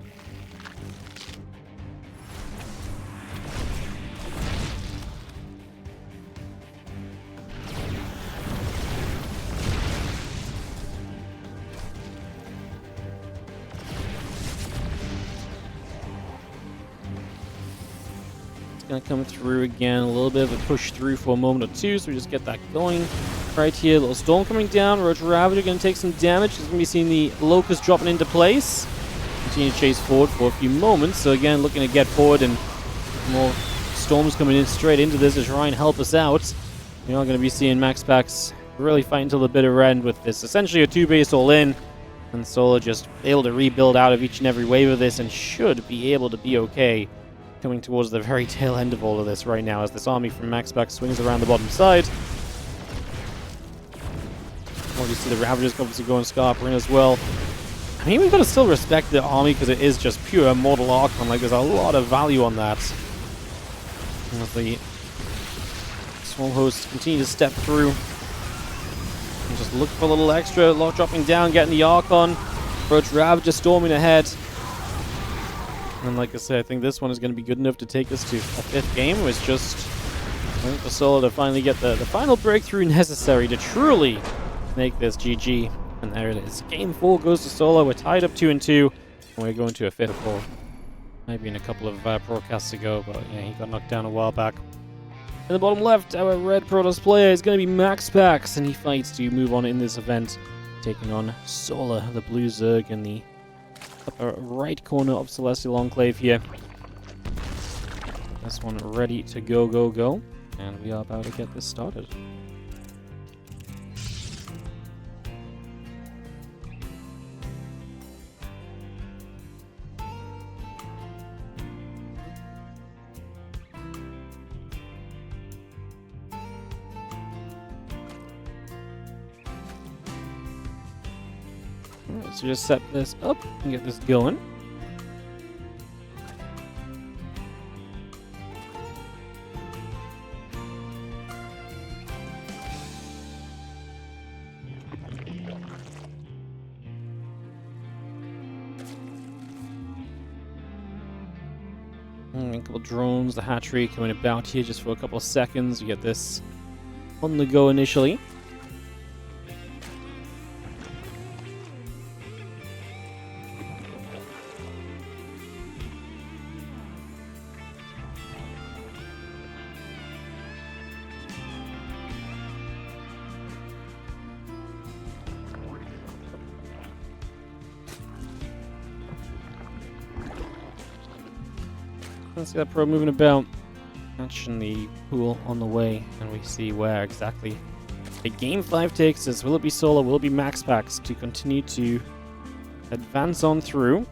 Gonna come through again, a little bit of a push through for a moment or two, so we just get that going right here. Little Storm coming down, Roach Ravager gonna take some damage. He's gonna be seeing the Locust dropping into place. Continue to chase forward for a few moments, so again looking to get forward, and more Storms coming in straight into this to try and help us out. You're not gonna be seeing MaxPax really fight until the bitter end with this. Essentially a 2-base all-in, and Solo just able to rebuild out of each and every wave of this, and should be able to be okay coming towards the very tail end of all of this right now as this army from MaxPax swings around the bottom side. You see the Ravagers obviously going Scarper in as well. I mean, we've got to still respect the army because it is just pure Mortal Archon. Like, there's a lot of value on that. As the Small Hosts continue to step through and just look for a little extra. Lot dropping down, getting the Archon. Roach Ravager storming ahead. And like I said, I think this one is going to be good enough to take us to a 5th game. It was just for Solo to finally get the final breakthrough necessary to truly make this GG. And there it is. Game 4 goes to Solo. We're tied up 2-2. And we're going to a 5th call. Maybe in a couple of broadcasts ago, but yeah, he got knocked down a while back. In the bottom left, our red Protoss player is going to be MaxPax, and he fights to move on in this event, taking on Sola, the blue Zerg, in the upper right corner of Celestial Enclave here. This one ready to go. And we are about to get this started. So just set this up and get this going. A couple drones, the hatchery coming about here just for a couple of seconds. We get this on the go initially. Let's see that probe moving about. Catching the pool on the way, and we see where exactly the Game 5 takes us. Will it be Solar? Will it be MaxPax to continue to advance on through?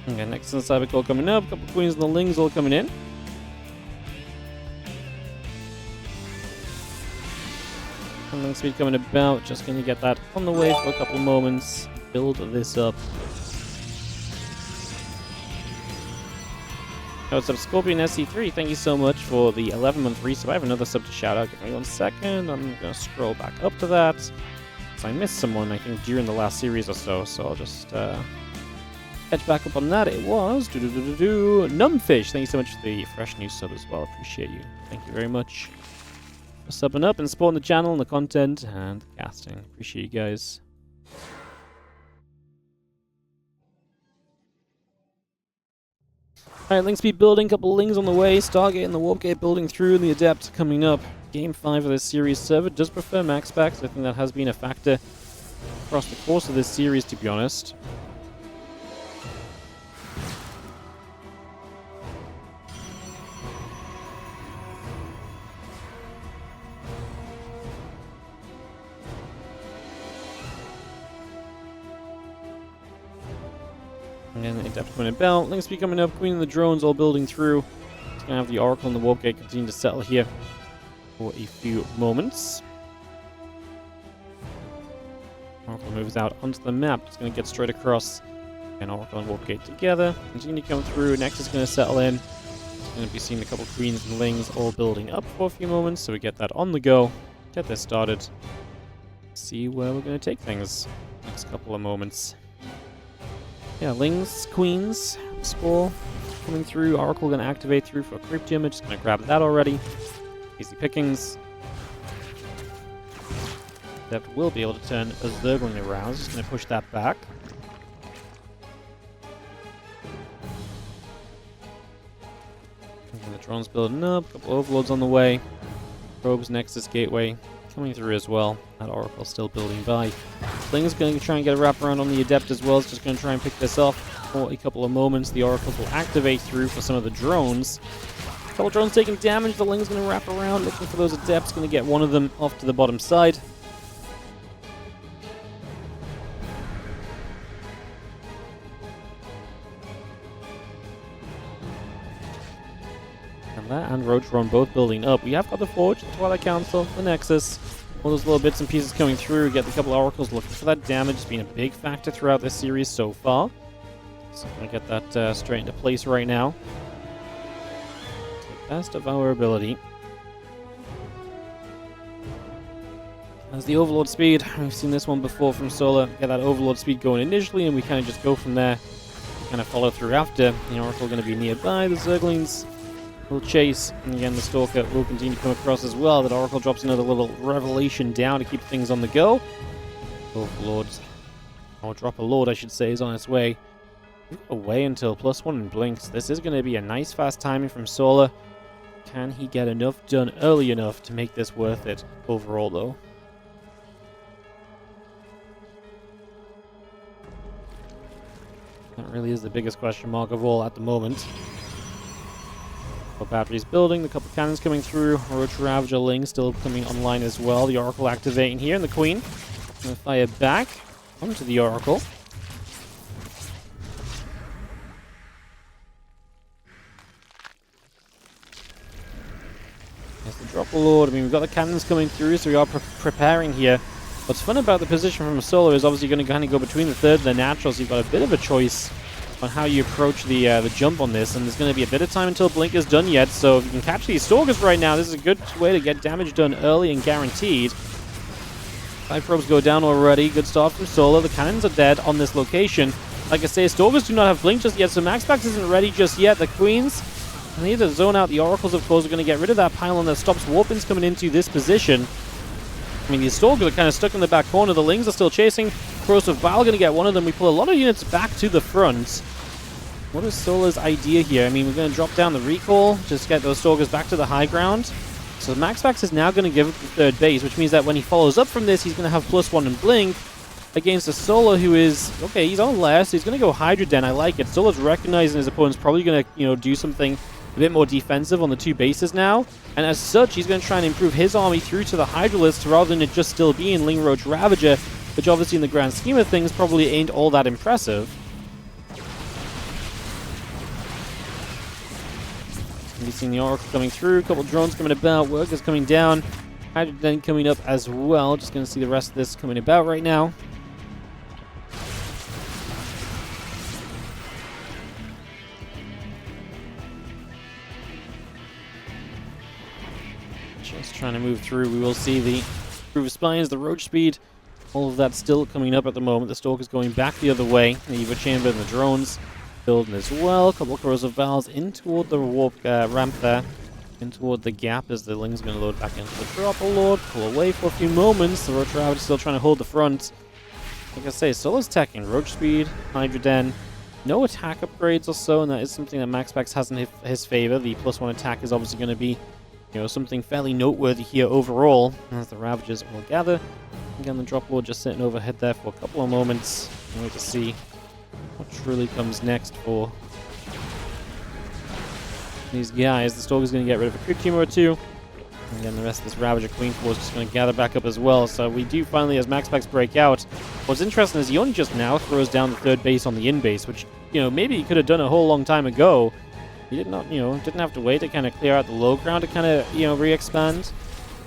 Okay, next is the Cybercore coming up. A couple of Queens and the Lings all coming in. And Ling speed coming about. Just going to get that on the way for a couple of moments. Build this up. Oh, what's up, Scorpion SC3? Thank you so much for the 11-month resub. I have another sub to shout out. Give me 1 second. I'm going to scroll back up to that. So I missed someone, I think, during the last series or so. So I'll just catch back up on that. It was Numbfish. Thank you so much for the fresh new sub as well. Appreciate you. Thank you very much for subbing up and supporting the channel and the content and the casting. Appreciate you guys. Alright, Link speed building, couple Lings on the way, Stargate and the Warp Gate building through, and the Adept coming up. Game 5 of this series. Server does prefer MaxPax. I think that has been a factor across the course of this series, to be honest. And the Adept coming about, Link speed coming up, Queen and the drones all building through. It's going to have the Oracle and the Warp Gate continue to settle here for a few moments. Oracle moves out onto the map. It's going to get straight across. And Oracle and Warp Gate together. Continue to come through. Next is going to settle in. It's going to be seeing a couple of Queens and Lings all building up for a few moments. So we get that on the go. Get this started. See where we're going to take things next couple of moments. Yeah, Lings, Queens, Spore coming through. Oracle going to activate through for a Creep Gym. Just going to grab that already. Easy pickings. Adept will be able to turn a Zergling around. Just going to push that back. And the drone's building up. A couple overlords on the way. Probes, Nexus, Gateway coming through as well. That Oracle still building by. Ling's going to try and get a wraparound on the Adept as well. It's just going to try and pick this off for a couple of moments. The Oracles will activate through for some of the drones. A couple drones taking damage. The Ling's going to wrap around looking for those Adepts. Going to get one of them off to the bottom side. And that and Roach Drone both building up. We have got the Forge, the Twilight Council, the Nexus. All those little bits and pieces coming through. We get a couple of Oracles looking for that damage. It's been a big factor throughout this series so far. So I'm going to get that straight into place right now. To the best of our ability. As the Overlord speed, we've seen this one before from Solar. Get that Overlord speed going initially, and we kind of just go from there. Kind of follow through after. The Oracle going to be nearby. The Zerglings will chase, and again the Stalker will continue to come across as well. That Oracle drops another little revelation down to keep things on the go. Overlords, or drop a Lord I should say, is on its way. Away until +1 and blinks. This is going to be a nice fast timing from Solar. Can he get enough done early enough to make this worth it overall though? That really is the biggest question mark of all at the moment. Batteries building, the couple cannons coming through. Roach Ravager Ling still coming online as well. The Oracle activating here, and the Queen gonna fire back onto the Oracle. There's the Drop Lord. I mean, we've got the cannons coming through, so we are preparing here. What's fun about the position from Solo is obviously going to kind of go between the third and the natural, so you've got a bit of a choice on how you approach the jump on this, and there's going to be a bit of time until Blink is done yet, so if you can catch these Stalkers right now, this is a good way to get damage done early and guaranteed. 5 probes go down already, good start from Solo, the cannons are dead on this location. Like I say, Stalkers do not have Blink just yet, so MaxPax isn't ready just yet. The Queens need to zone out. The Oracles, of course, are going to get rid of that pylon that stops Warpins coming into this position. I mean, these Stalkers are kind of stuck in the back corner. The Lings are still chasing. Corrosive Vial going to get one of them. We pull a lot of units back to the front. What is Solo's idea here? I mean, we're going to drop down the recall, just get those Stalkers back to the high ground. So MaxPax is now going to give up the third base, which means that when he follows up from this, he's going to have +1 in Blink against a Solo who is, okay, he's on last. He's going to go Hydra Den. I like it. Solo's recognizing his opponent's probably going to, do something a bit more defensive on the 2 bases now. And as such, he's going to try and improve his army through to the Hydralisk rather than it just still being Ling Roach Ravager, which obviously in the grand scheme of things probably ain't all that impressive. We've seen the Oracle coming through, a couple drones coming about, workers coming down, Hydra Den coming up as well. Just going to see the rest of this coming about right now. Just trying to move through. We will see the Groove Spines, the Roach Speed, all of that still coming up at the moment. The Stalker's going back the other way. The Eva Chamber and the drones building as well. A couple of Corrosive Valves in toward the warp ramp there, in toward the gap as the Ling's going to load back into the Drop Lord. Pull away for a few moments. The Roach Ravager still trying to hold the front. Like I say, Solo's attacking Roach Speed, Hydra Den. No attack upgrades or so, and that is something that MaxPax has in his favor. The +1 attack is obviously going to be, something fairly noteworthy here overall, as the Ravagers will gather. Again, the Drop Lord just sitting overhead there for a couple of moments. And wait to see what truly comes next for these guys. The Stalker's going to get rid of a quick tumor or two. And then the rest of this Ravager Queen Force is just going to gather back up as well. So we do finally, as MaxPax break out. What's interesting is he only just now throws down the third base on the in base, which, maybe he could have done a whole long time ago. He did not, didn't have to wait to kind of clear out the low ground to kind of, re-expand.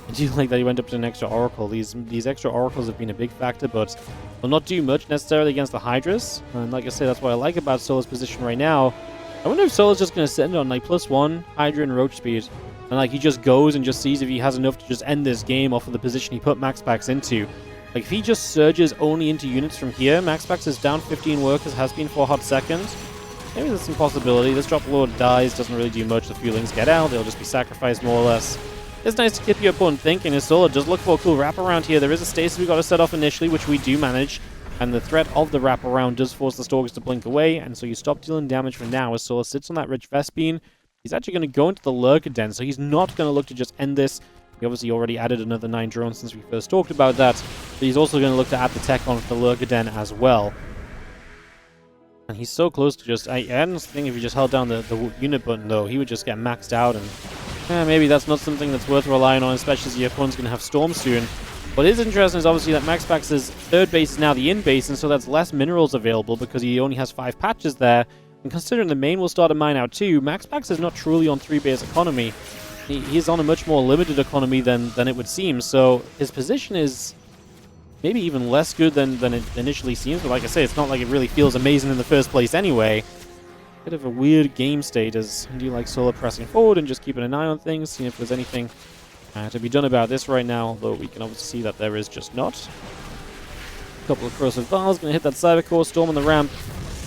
I do like that he went up to an extra Oracle. These extra Oracles have been a big factor, but will not do much necessarily against the Hydras. And like I say, that's what I like about Solo's position right now. I wonder if Solo's just going to sit on +1 Hydra and Roach Speed. And he just goes and just sees if he has enough to just end this game off of the position he put MaxPax into. If he just surges only into units from here, MaxPax is down 15 workers, has been for a hot second. Maybe there's some possibility. This Drop Lord dies, doesn't really do much. The few Lings get out, they'll just be sacrificed more or less. It's nice to keep your opponent thinking. His Solo does look for a cool wraparound here. There is a stasis we've got to set off initially, which we do manage. And the threat of the wraparound does force the Stalkers to blink away, and so you stop dealing damage for now as Solo sits on that Rich Vespine. He's actually going to go into the Lurker Den, so he's not going to look to just end this. He obviously already added another 9 drones since we first talked about that, but he's also going to look to add the tech onto the Lurker Den as well. And he's so close to just... I don't think if he just held down the unit button, though, he would just get maxed out, and maybe that's not something that's worth relying on, especially as your opponent's going to have Storm soon. What is interesting is obviously that MaxPax's third base is now the in base, and so that's less minerals available because he only has 5 patches there. And considering the main will start a mine out too, MaxPax is not truly on 3-base economy. He's on a much more limited economy than it would seem, so his position is maybe even less good than it initially seems, but like I say, it's not like it really feels amazing in the first place anyway. Bit of a weird game state as I do like Solo pressing forward and just keeping an eye on things, seeing if there's anything to be done about this right now, although we can obviously see that there is just not. A couple of Corrosive Vials, going to hit that Cyber Core, Storm on the ramp.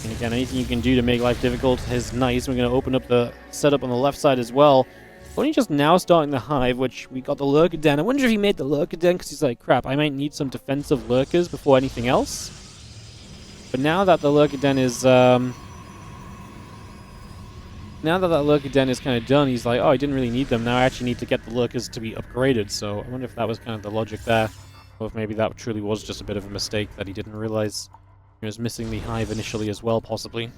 And again, anything you can do to make life difficult is nice. We're going to open up the setup on the left side as well. Only just now starting the Hive, which we got the Lurker Den. I wonder if he made the Lurker Den because he's like, crap, I might need some defensive Lurkers before anything else. But now that the Lurker Den is... now that Lurker Den is kind of done, he's like, oh, I didn't really need them. Now I actually need to get the Lurkers to be upgraded. So I wonder if that was kind of the logic there. Or if maybe that truly was just a bit of a mistake that he didn't realize. He was missing the Hive initially as well, possibly.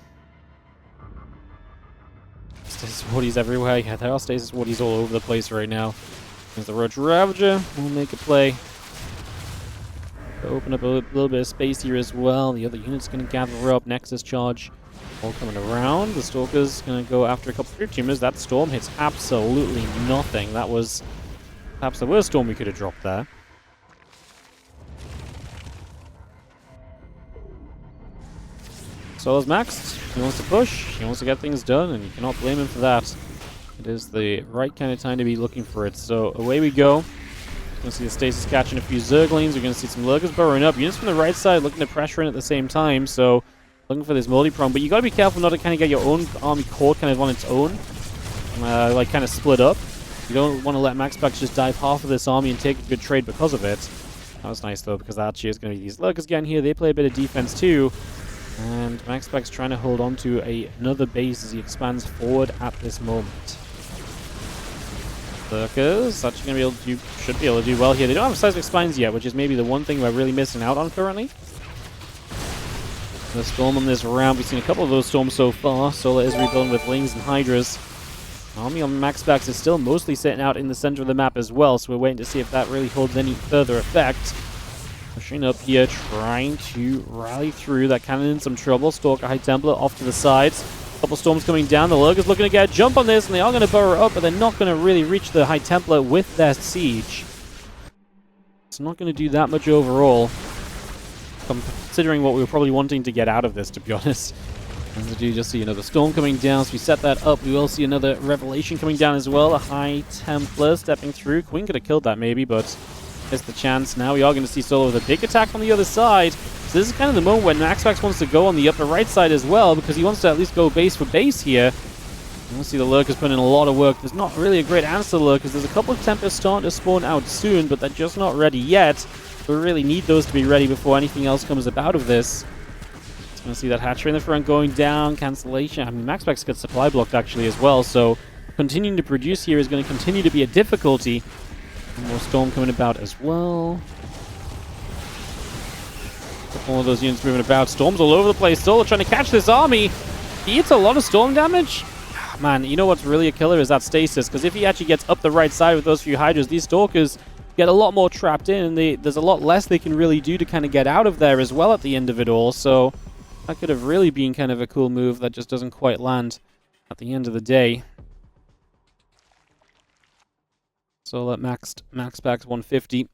stasis wardies everywhere. Yeah, there are stasis wardies all over the place right now. There's the Roach Ravager. We'll make a play. Open up a little bit of space here as well. The other unit's going to gather up. Nexus charge all coming around. The Stalker's going to go after a couple of Fear Tumors. That storm hits absolutely nothing. That was perhaps the worst storm we could have dropped there. Solo's maxed. He wants to push. He wants to get things done, and you cannot blame him for that. It is the right kind of time to be looking for it. So away we go. We're going to see the Stasis catching a few Zerglings. We're going to see some Lurkers burrowing up. Units from the right side looking to pressure in at the same time. So looking for this multi-prong. But you got to be careful not to kind of get your own army caught kind of on its own. Like kind of split up. You don't want to let MaxPax just dive half of this army and take a good trade because of it. That was nice though, because that actually is going to be these Lurkers getting here. They play a bit of defense too. And MaxPax trying to hold on to another base as he expands forward at this moment. Lurkers actually going to be able to should be able to do well here. They don't have seismic spines yet, which is maybe the one thing we're really missing out on currently. The storm on this round, we've seen a couple of those storms so far. Solar is rebuilding with Lings and Hydras. Army on MaxPax is still mostly sitting out in the center of the map as well, so we're waiting to see if that really holds any further effect. Pushing up here, trying to rally through. That cannon in some trouble. Stalker, High Templar off to the sides. A couple storms coming down. The Lurkers looking to get a jump on this, and they are going to burrow up, but they're not going to really reach the High Templar with their siege. It's not going to do that much overall, considering what we were probably wanting to get out of this, to be honest. And we do just see another storm coming down, so we set that up. We will see another Revelation coming down as well. A High Templar stepping through. Queen could have killed that maybe, but missed the chance. Now we are going to see Solo with a big attack on the other side. So this is kind of the moment when MaxPax wants to go on the upper right side as well, because he wants to at least go base for base here. We'll see the Lurkers put in a lot of work. There's not really a great answer to Lurkers. There's a couple of Tempests starting to spawn out soon, but they're just not ready yet. We really need those to be ready before anything else comes about of this. Going to see that hatchery in the front going down. Cancellation. I mean, MaxPax gets supply blocked actually as well, so continuing to produce here is going to continue to be a difficulty. More storm coming about as well. All of those units moving about. Storms all over the place. Solo trying to catch this army. He eats a lot of storm damage. Man, you know what's really a killer is that stasis, because if he actually gets up the right side with those few Hydras, these Stalkers get a lot more trapped in, and there's a lot less they can really do to kind of get out of there as well at the end of it all. So that could have really been kind of a cool move that just doesn't quite land at the end of the day. So let MaxPax 150.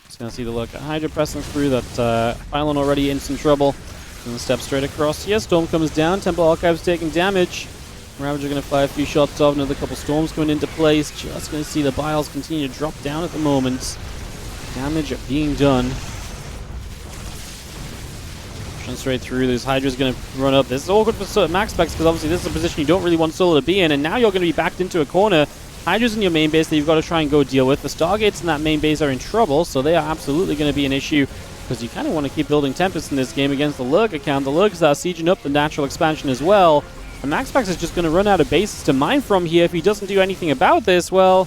Just gonna see the look at Hydra pressing through. That Pylon already in some trouble. Gonna step straight across here. Storm comes down. Temple Archives taking damage. Ravager gonna fire a few shots off. Another couple storms coming into place. Just gonna see the Biles continue to drop down at the moment. Damage being done. Straight through. This Hydra's going to run up. This is all good for MaxPax because obviously this is a position you don't really want Solo to be in, and now you're going to be backed into a corner. Hydra's in your main base that you've got to try and go deal with. The Stargates in that main base are in trouble, so they are absolutely going to be an issue because you kind of want to keep building Tempest in this game against the Lurker count. The Lurkers are sieging up the natural expansion as well, and MaxPax is just going to run out of bases to mine from here. If he doesn't do anything about this, well,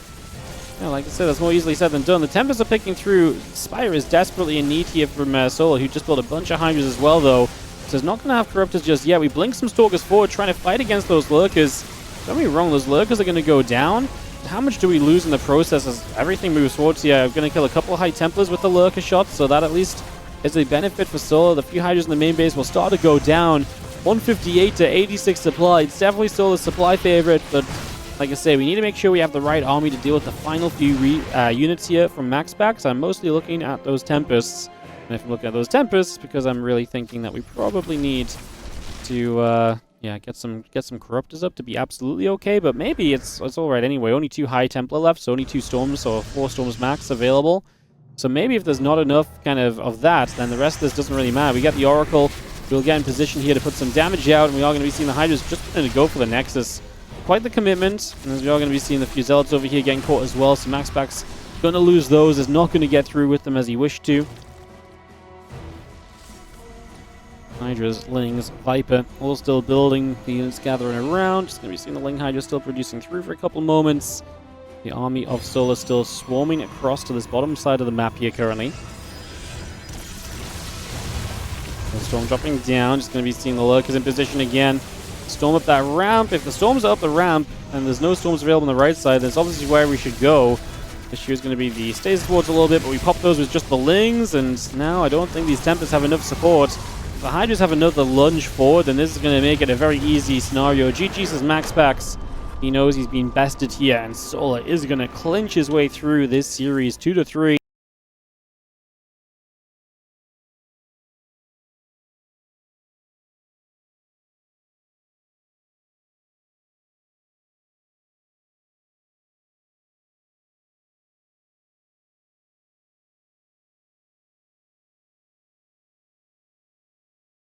yeah, like I said, that's more easily said than done. The Tempests are picking through. Spire is desperately in need here from Solo, who just built a bunch of Hydras as well, though. So he's not going to have Corruptors just yet. We blink some Stalkers forward, trying to fight against those Lurkers. Don't get me wrong, those Lurkers are going to go down. But how much do we lose in the process as everything moves forwards here? I'm going to kill a couple of High Templars with the Lurker shots, so that at least is a benefit for Solo. The few Hydras in the main base will start to go down. 158 to 86 supply. It's definitely Solo's supply favorite, but like I say, we need to make sure we have the right army to deal with the final few units here from MaxPax. I'm mostly looking at those Tempests. And if I'm looking at those Tempests, because I'm really thinking that we probably need to get some Corruptors up to be absolutely okay. But maybe it's all right anyway. Only 2 High Templar left, so only 2 Storms or 4 Storms max available. So maybe if there's not enough kind of that, then the rest of this doesn't really matter. We got the Oracle. We'll get in position here to put some damage out, and we are going to be seeing the Hydras just going to go for the Nexus. Quite the commitment, and as we are going to be seeing the few Zealots over here getting caught as well, so MaxPax going to lose those, is not going to get through with them as he wished to. Hydras, Lings, Viper, all still building, the units gathering around, just going to be seeing the Ling Hydra still producing through for a couple moments. The army of Solar still swarming across to this bottom side of the map here currently. The Storm dropping down, just going to be seeing the Lurkers in position again. Storm up that ramp. If the storms are up the ramp and there's no storms available on the right side, that's obviously where we should go. The issue is going to be the stasis wards a little bit, but we pop those with just the Lings, and now I don't think these Tempests have enough support. If the Hydras have another lunge forward, then this is going to make it a very easy scenario. GG says MaxPax. He knows he's been bested here, and Solar is going to clinch his way through this series 2-3.